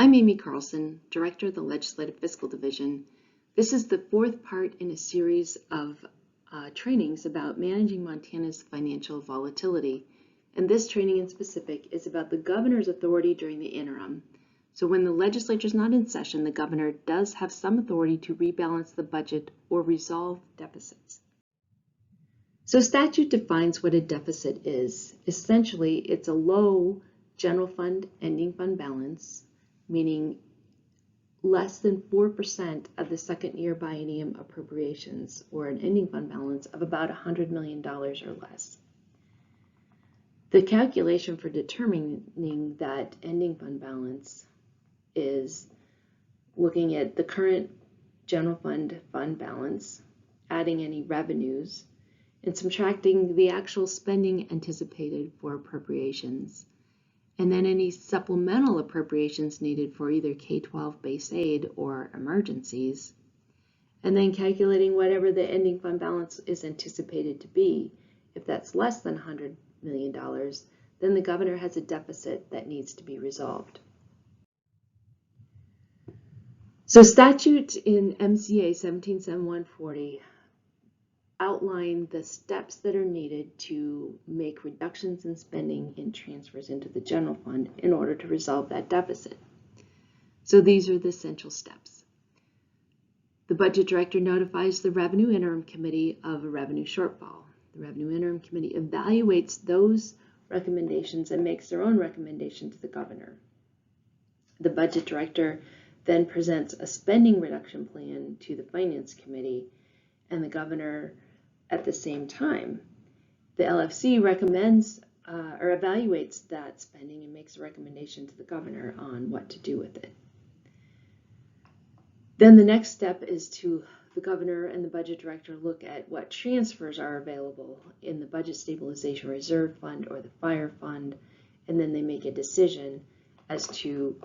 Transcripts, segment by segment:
I'm Amy Carlson, Director of the Legislative Fiscal Division. This is the fourth part in a series of trainings about managing Montana's financial volatility. And this training in specific is about the governor's authority during the interim. So when the legislature is not in session, the governor does have some authority to rebalance the budget or resolve deficits. So statute defines what a deficit is. Essentially, it's a low general fund ending fund balance, meaning less than 4% of the second year biennium appropriations, or an ending fund balance of about $100 million or less. The calculation for determining that ending fund balance is looking at the current general fund balance, adding any revenues, and subtracting the actual spending anticipated for appropriations, and then any supplemental appropriations needed for either K-12 base aid or emergencies, and then calculating whatever the ending fund balance is anticipated to be. If that's less than $100 million, then the governor has a deficit that needs to be resolved. So statute in MCA 177140 outline the steps that are needed to make reductions in spending and transfers into the general fund in order to resolve that deficit. So these are the essential steps. The budget director notifies the Revenue Interim Committee of a revenue shortfall. The Revenue Interim Committee evaluates those recommendations and makes their own recommendation to the governor. The budget director then presents a spending reduction plan to the Finance Committee, and the governor at the same time. The LFC recommends or evaluates that spending and makes a recommendation to the governor on what to do with it. Then the next step is to the governor and the budget director look at what transfers are available in the Budget Stabilization Reserve Fund or the Fire Fund, and then they make a decision as to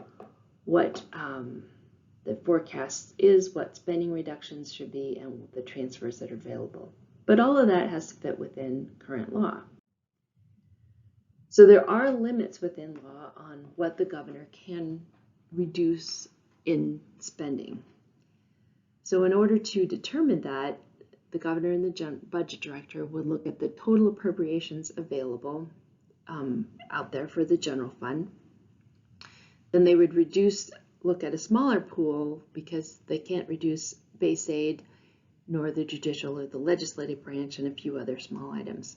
what the forecast is, what spending reductions should be, and the transfers that are available. But all of that has to fit within current law. So there are limits within law on what the governor can reduce in spending. So in order to determine that, the governor and the budget director would look at the total appropriations available out there for the general fund. Then they would look at a smaller pool because they can't reduce base aid, nor the judicial or the legislative branch, and a few other small items.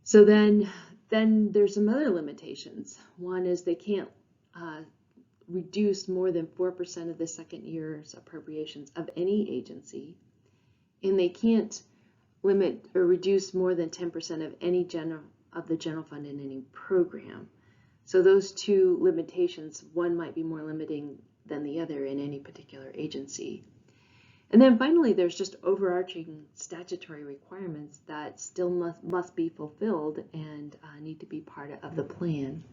So then there's some other limitations. One is they can't reduce more than 4% of the second year's appropriations of any agency, and they can't limit or reduce more than 10% of any of the general fund in any program. So those two limitations, one might be more limiting than the other in any particular agency. And then finally, there's just overarching statutory requirements that still must be fulfilled and need to be part of the plan.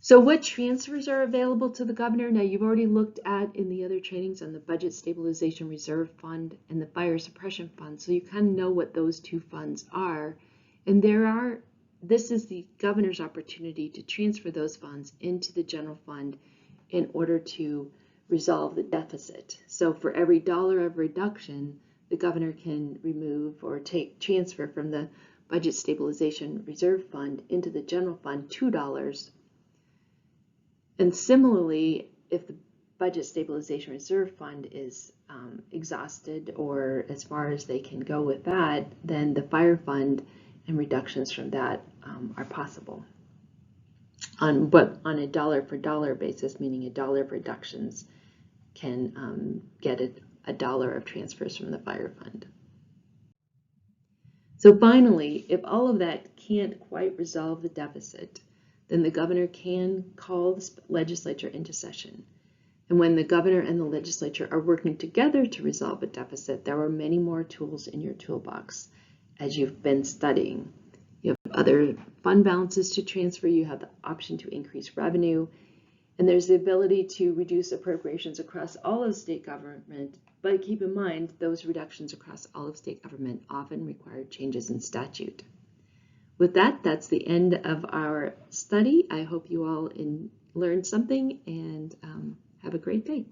So what transfers are available to the governor? Now, you've already looked at in the other trainings on the Budget Stabilization Reserve Fund and the Fire Suppression Fund, so you kind of know what those two funds are. And this is the governor's opportunity to transfer those funds into the general fund in order to resolve the deficit. So for every dollar of reduction, the governor can remove or transfer from the Budget Stabilization Reserve Fund into the general fund $2. And similarly, if the Budget Stabilization Reserve Fund is exhausted or as far as they can go with that, then the Fire Fund and reductions from that are possible on a dollar for dollar basis, meaning a dollar of reductions can get a dollar of transfers from the Fire Fund. So finally, if all of that can't quite resolve the deficit, then the governor can call the legislature into session. And when the governor and the legislature are working together to resolve a deficit, there are many more tools in your toolbox as you've been studying. You have other fund balances to transfer, you have the option to increase revenue, and there's the ability to reduce appropriations across all of state government, but keep in mind those reductions across all of state government often require changes in statute. With that, that's the end of our study. I hope you all learned something and have a great day.